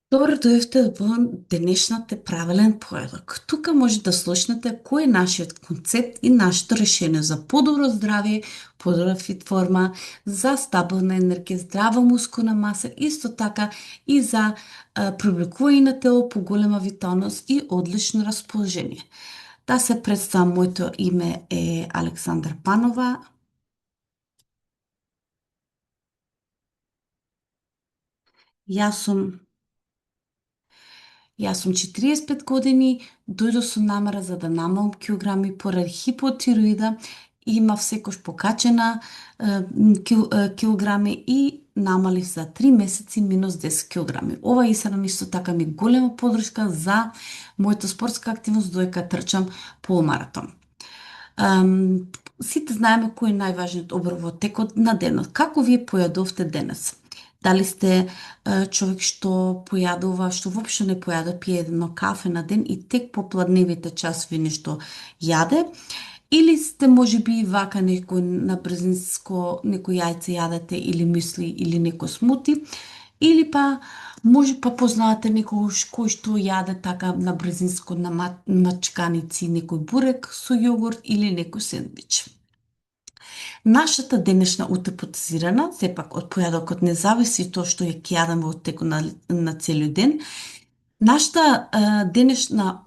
Добро дојавте во денешната правилен поедок. Тука може да слушнете кој е нашиот концепт и нашето решение за подобро здравје, подобра фит форма, за стабилна енергија, здрава мускулна маса, исто така и за привлекување на тело, поголема виталност и одлично расположение. Да се представам, моето име е Александра Панова. Јас сум Јас сум 45 години, дојдов со намера за да намалам килограми поради хипотироида, имав секош покачена килограми и намалив за 3 месеци минус 10 килограми. Ова исрана исто така ми голема подршка за мојата спортска активност додека трчам полумаратон. Ам, Сите знаеме кој е најважниот оброк во текот на денот. Како вие појадовте денес? Дали сте човек што појадува, што воопшто не појада, пие едно кафе на ден и тек по пладневите часови нешто јаде? Или сте можеби вака некој на брзинско, некој јајце јадете или мисли или некој смути? Или па може па познавате некој кој што јаде така на брзинско на мачканици, некој бурек со јогурт или некој сендвич. Нашата денешна утепотизирана, сепак од појадокот не зависи тоа што ја ќе јадам во текот на целиот ден. Нашата денешна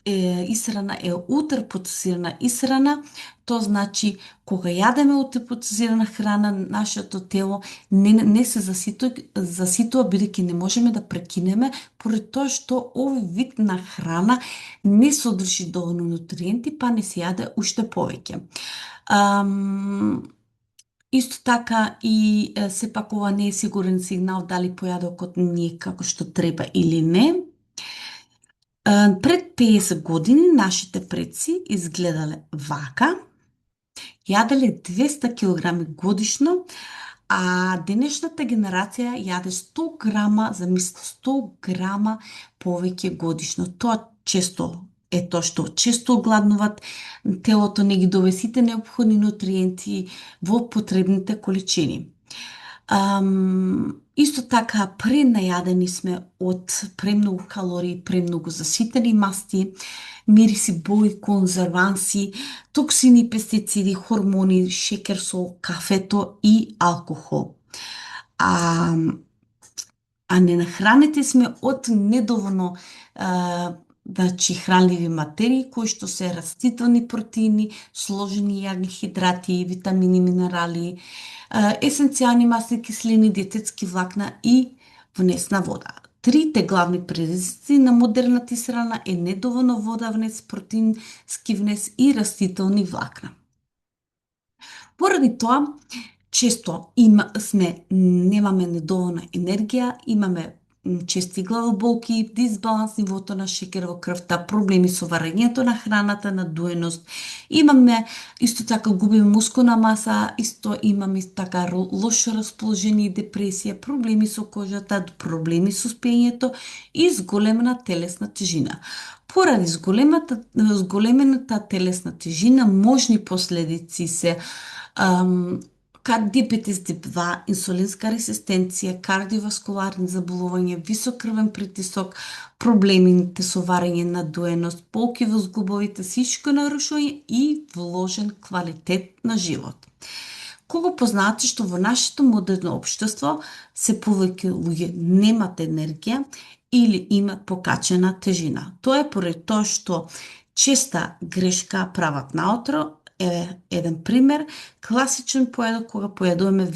исрана е утерпотизирана исрана, тоа значи кога јадеме утерпотизирана храна, нашето тело не се заситува бидејќи не можеме да прекинеме поради тоа што овој вид на храна не содржи доволно нутриенти, па не се јаде уште повеќе. Ам, Исто така и сепак ова не е сигурен сигнал дали појадокот ни е како што треба или не. Пред 50 години нашите предци изгледале вака, јаделе 200 килограми годишно, а денешната генерација јаде 100 грама, замислете 100 грама повеќе годишно. Тоа често е тоа што често огладнуваат, телото не ги добива сите неопходни нутриенти во потребните количини. Исто така, пренајадени сме од премногу калории, премногу заситени масти, мириси, бои, конзерванси, токсини, пестициди, хормони, шекер, сол, кафето и алкохол. А, а не нахранети сме од недоволно значи хранливи материи кои што се растителни протеини, сложени јагни хидрати, витамини, минерали, есенцијални масни киселини, диететски влакна и внесна вода. Трите главни предизвици на модерната исрана е недоволно вода внес, протеински внес и растителни влакна. Поради тоа, често немаме недоволна енергија, имаме чести главоболки, дисбаланс нивото на шекер во крвта, проблеми со варењето на храната, надуеност. Имаме исто така губиме мускулна маса, имаме исто така лошо расположение и депресија, проблеми со кожата, проблеми со спиењето и зголемена телесна тежина. Поради зголемената телесна тежина, можни последици се диабетес тип 2, инсулинска резистенција, кардиоваскуларни заболувања, висок крвен притисок, проблемите со варење, надуеност, болки во зглобовите, сишко нарушување и вложен квалитет на живот. Кога познаете што во нашето модерно општество се повеќе луѓе немат енергија или имат покачена тежина. Тоа е поради тоа што честа грешка прават наутро. Еден пример, класичен поедок кога појадуваме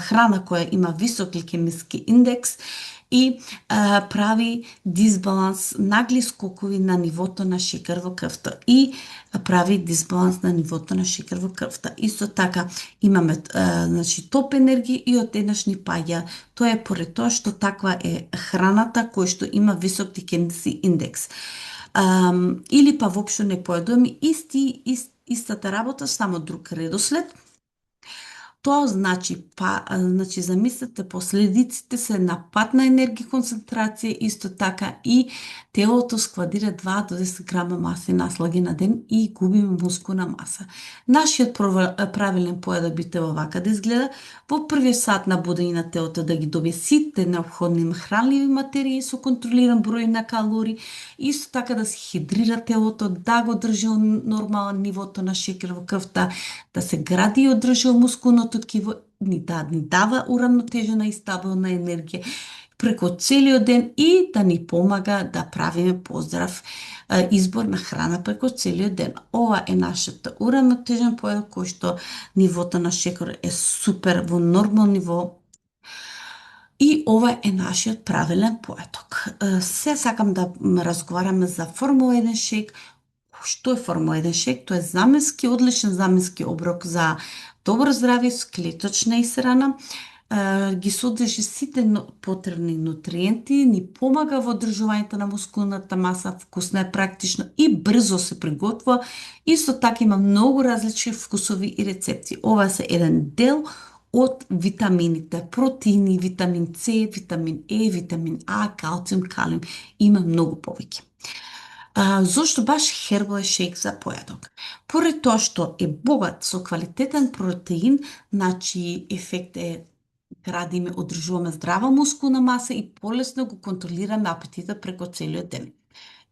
храна која има висок гликемиски индекс и прави дисбаланс, нагли скокови на нивото на шекер во крвта и прави дисбаланс на нивото на шекер во крвта. Исто така имаме топ енергија и од еднаш ни паѓа. Тоа е поради тоа што таква е храната која што има висок гликемиски индекс. Или па воопшто не појадуваме истата работа, само друг редослед. Тоа значи, значи замислете, последиците се на пат на енергија концентрација, исто така и телото складира 2 до 10 грама маси наслаги на ден и губиме мускулна маса. Нашиот правилен појадок би trebao вака да изгледа: во првиот сат на будење на телото да ги добие сите неопходни хранливи материи со контролиран број на калории, исто така да се хидрира телото, да го држи нормален нивото на шекер во крвта, да се гради и одржува мускулното ткиво, ни дава урамнотежена и стабилна енергија преку целиот ден и да ни помага да правиме поздрав избор на храна преку целиот ден. Ова е нашиот урамнотежен појадок кој што нивото на шекер е супер во нормално ниво. И ова е нашиот правилен појадок. Се сакам да разговараме за Формула 1 шейк. Што е Формула 1 шейк? Тоа е одличен заменски оброк за добро здравје, клеточна исрана, ги содржи сите потребни нутриенти, ни помага во одржувањето на мускулната маса, вкусно е, практично и брзо се приготвува. Исто така има многу различни вкусови и рецепти. Ова се еден дел од витамините, протеини, витамин С, витамин Е, витамин А, калциум, калиум, има многу повеќе. Зошто баш Herbalife шейк за појадок? Поред тоа што е богат со квалитетен протеин, значи ефект е градиме, одржуваме здрава мускулна маса и полесно го контролираме апетитот преку целиот ден.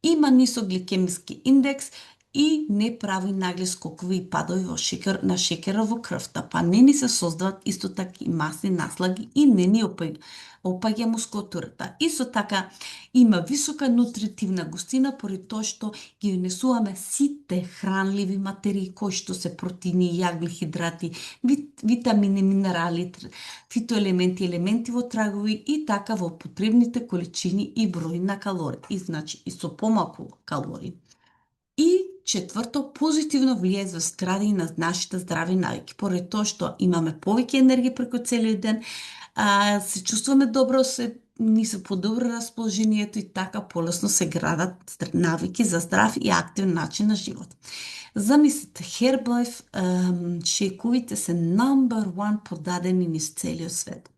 Има нисок гликемиски индекс и не прави нагли скокови и падови во на шекера во крвта, па не ни се создават исто така и масни наслаги и не ни опаѓа мускулатурата. Исто така има висока нутритивна густина, поради тоа што ги унесуваме сите хранливи материи кои што се протеини, јагли, хидрати, витамини, минерали, фитоелементи, елементи во трагови и така во потребните количини и број на калории. И значи и со помалку калории. И четврто, позитивно влијае за зградење на нашите здрави навики. Поред тоа што имаме повеќе енергија преку целиот ден, се чувствуваме добро, ни се подобро расположението и така полесно се градат навики за здрав и активен начин на живот. Замислете, Herbalife шейковите се number one продадени низ целиот свет.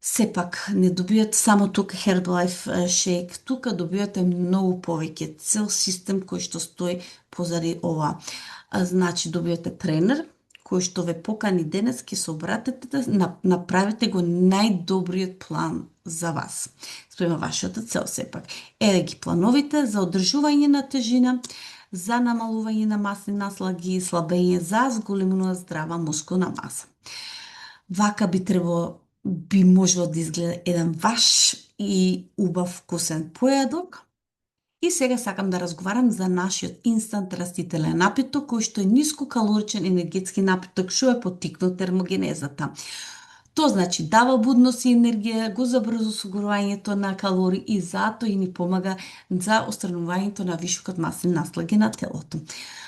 Сепак, не добијате само тука Herbalife шейк, тука добијате многу повеќе, цел систем кој што стои позади ова. Значи, добијате тренер, кој што ве покани денес, ќе се обратите да направите го најдобриот план за вас. Спрема вашата цел сепак. Еве ги плановите за одржување на тежина, за намалување на масни наслаги и слабење, за зголемена здрава мускулна маса. Вака би можело да изгледа еден ваш и убав вкусен појадок. И сега сакам да разговарам за нашиот инстант растителен напиток, кој што е нискокалоричен енергетски напиток, што е поттикнат термогенезата. Тоа значи дава будност и енергија, го забрза осигурувањето на калории и затоа и ни помага за отстранувањето на вишокот масни наслаги на телото.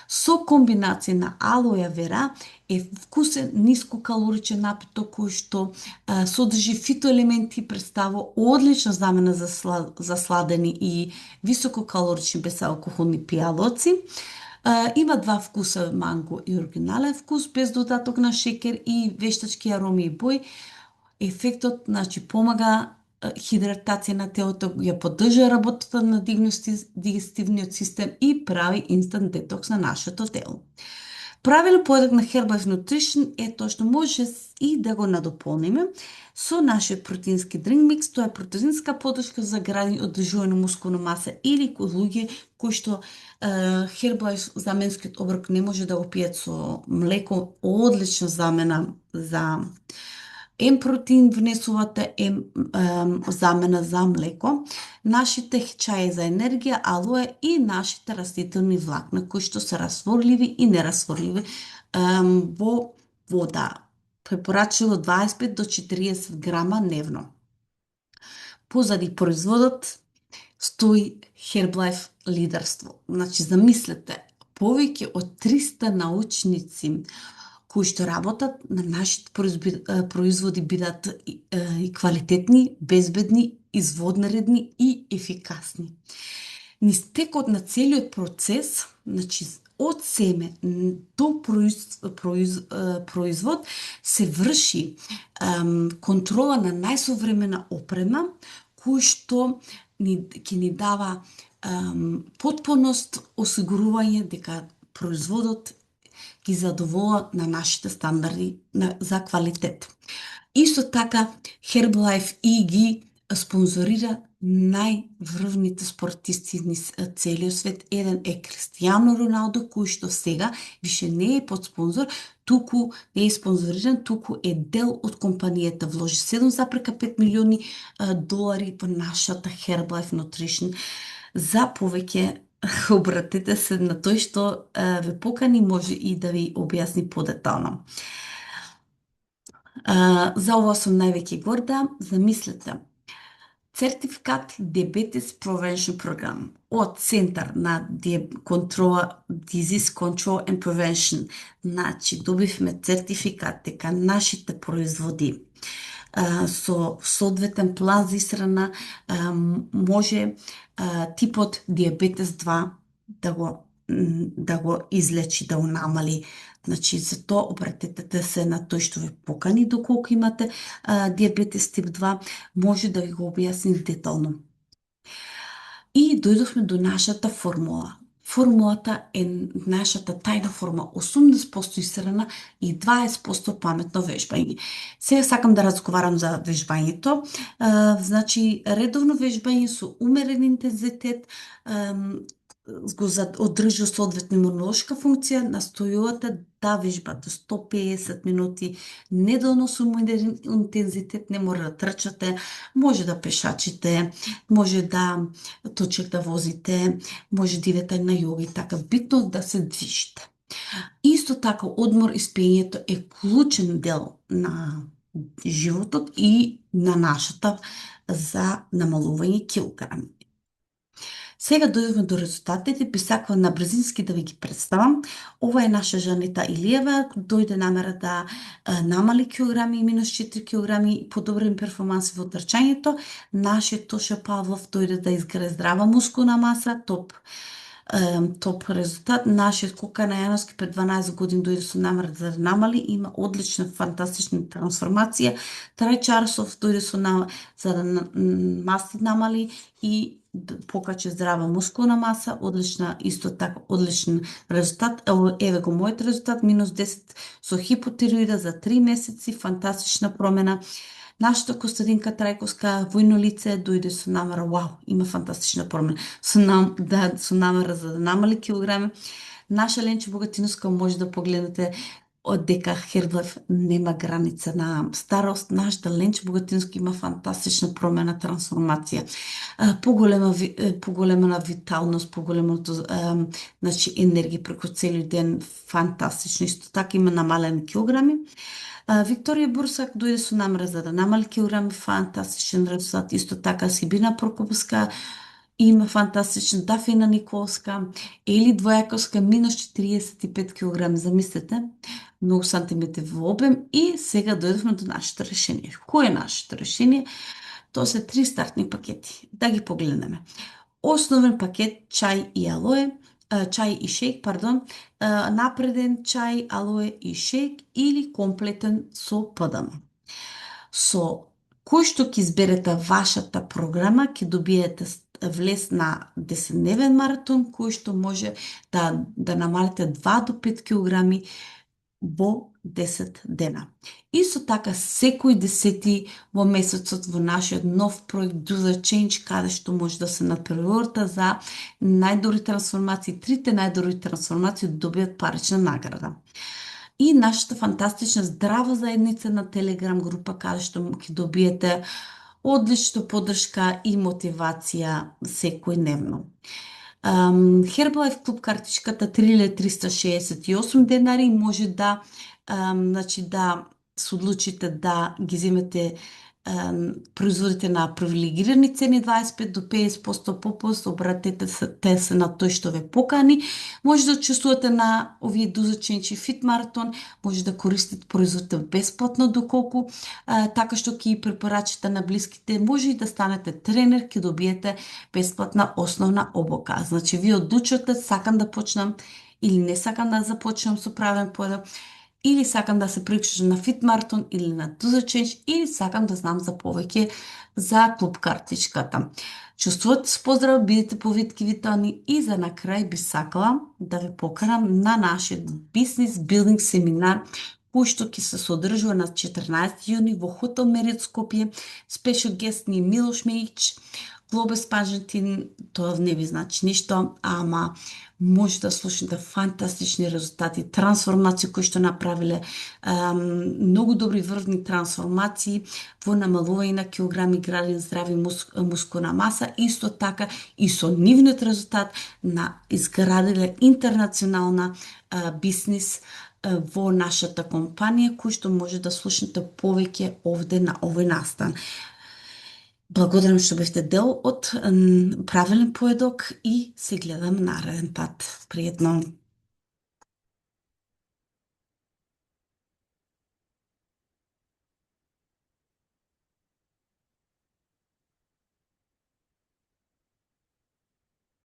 Со комбинација на алоја вера е вкусен нискокалоричен напиток кој што содржи фитоелементи, представува одлична замена за сладени и висококалорични безалкохолни пијалоци. Има два вкуса, манго и оригинален вкус, без додаток на шекер и вештачки ароми и бој. Ефектот, значи, помага хидратација на телото, ја поддржа работата на дигестивниот систем и прави инстант детокс на нашето тело. Правилен појадок на Herbalife Nutrition е тоа што може и да го надополниме со нашиот протеински drink mix. Тоа е протеинска подршка за градење и одржување на мускулна маса или луѓе кои што Herbalife заменскиот оброк не може да го пијат со млеко, одлична замена за протеин внесувате, замена за млеко, нашите чаи за енергија, алоe и нашите растителни влакна, кои што се растворливи и нерастворливи во вода. Препорачливо 25 до 40 грама дневно. Позади производот стои Herbalife лидерство. Значи, замислете, повеќе од 300 научници кои што работат на нашите производи бидат и квалитетни, безбедни, изводнаредни и ефикасни. Низ текот на целиот процес, значи од семе до производ се врши контрола на најсовремена опрема, кој што ќе ни дава потпуност осигурување дека производот ги задовола на нашите стандарди за квалитет. Исто така, Herbalife и ги спонзорира најврвните спортисти низ целиот свет. Еден е Кристијано Роналдо, кој што сега више не е под спонзор, туку не е спонзориран, туку е дел од компанијата. Вложи 7,5 милиони долари во нашата Herbalife Nutrition. За повеќе обратете се на тој што ве покани, може и да ви објасни подетално. За ова сум највеќе горда. Замислете, сертификат Diabetes Prevention Program од Центар на Disease Control and Prevention. Значи, добивме сертификат дека нашите производи со соодветен план за исхрана може типот диабетес 2 да го излечи, да го намали. Значи, за тоа обратете се на тој што ве покани, доколку имате диабетес тип 2, може да ви го објасни детално. И дојдовме до нашата формула. Формулата е нашата тајна форма, 80% исхрана и 20% паметно вежбање. Сега сакам да разговарам за вежбањето. Значи, редовно вежбање со умерен интензитет го одржува соодветна имунолошка функција, настојувате да вежбате 150 минути неделно со умерен интензитет, не мора да трчате, може да пешачите, може да точек да возите, може да идете на јога и така, битно да се движите. Исто така, одмор и спиењето е клучен дел на животот и на нашата за намалување килограми. Сега дојдовме до резултатите, би сакала на брзински да ви ги представам. Ова е наша Жанета Илиева, дојде намера да намали килограми, минус 4 килограми, подобрени перформанси во трчањето. Нашиот Тоша Павлов дојде да изгради здрава мускулна маса, топ резултат. Нашиот Кокана Јановски пред 12 години дојде со намера да намали, има одлична, фантастична трансформација. Трај Чарсов дојде со намера за да маси намали и покачи здрава мускулна маса, одлична, исто така одличен резултат. Еве го мојот резултат, минус 10 со хипотироида за 3 месеци, фантастична промена. Нашата Костадинка Трајковска, војно лице, дојде со намера, има фантастична промена, со намера за да намали килограми. Наша Ленче Богатиновска, може да погледнете од дека Herbalife нема граница на старост. Нашата Ленче Богатински има фантастична промена, трансформација. Поголема виталност, поголемото значи енергија преку целиот ден, фантастично. Исто така има намалени килограми. Викторија Бурсак дојде со намера за да намали килограми, фантастичен резултат. Исто така Сибина Прокопска има фантастична, Дафина Николска, Ели Двојаковска, минус 45 кг, замислете, многу сантиметри во обем. И сега дојдовме до нашето решение. Кој е нашето решение? Тоа се 3 стартни пакети. Да ги погледнеме. Основен пакет чај и алоe, чај и шејк, напреден чај, алоe и шејк или комплетен со ПДМ. Со кој што ќе изберете вашата програма, ќе добиете влез на 10-дневен маратон, кој што може да намалите 2 до 5 килограми во 10 дена. Исто така, секој 10 во месецот во нашиот нов проект Do the Change, каде што може да се надпреварите за најдобри трансформации, 3 најдобри трансформации добијат парична награда. И нашата фантастична здрава заедница на Телеграм група, каде што ќе добиете одлична поддршка и мотивација секојдневно. Herbalife клуб картичката 3368 денари може да да се одлучите да ги земете производите на привилегирани цени 25 до 50% попуст, обратете се на тој што ве покани. Може да учествувате на овие Do the Change и Fit Marathon, може да користите производите бесплатно доколку така што ќе препорачате на блиските, може и да станете тренер, ќе добиете бесплатна основна обука. Значи, вие одлучувате, сакам да почнам или не сакам да започнам со правен поедок, или сакам да се приклучам на Fit Marathon или на Do the Change, или сакам да знам за повеќе за клуб картичката. Чувствувате се поздрав, бидете повитки, витални и за на крај би сакала да ве поканам на нашиот бизнес билдинг семинар кој што ќе се содржува на 14 јуни во хотел Мериот Скопје. Спешал гест ни Милош Мејич, Глобес Пажетин, тоа не ви значи ништо, ама може да слушнете фантастични резултати, трансформации кои што направиле, многу добри врвни трансформации во намалување на килограми, градење здрави мускулна маса, исто така и со нивниот резултат на изградиле интернационална бизнис во нашата компанија, кој што може да слушнете повеќе овде на овој настан. Благодарам што бевте дел од правилен поедок и се гледам нареден пат. Пријатно!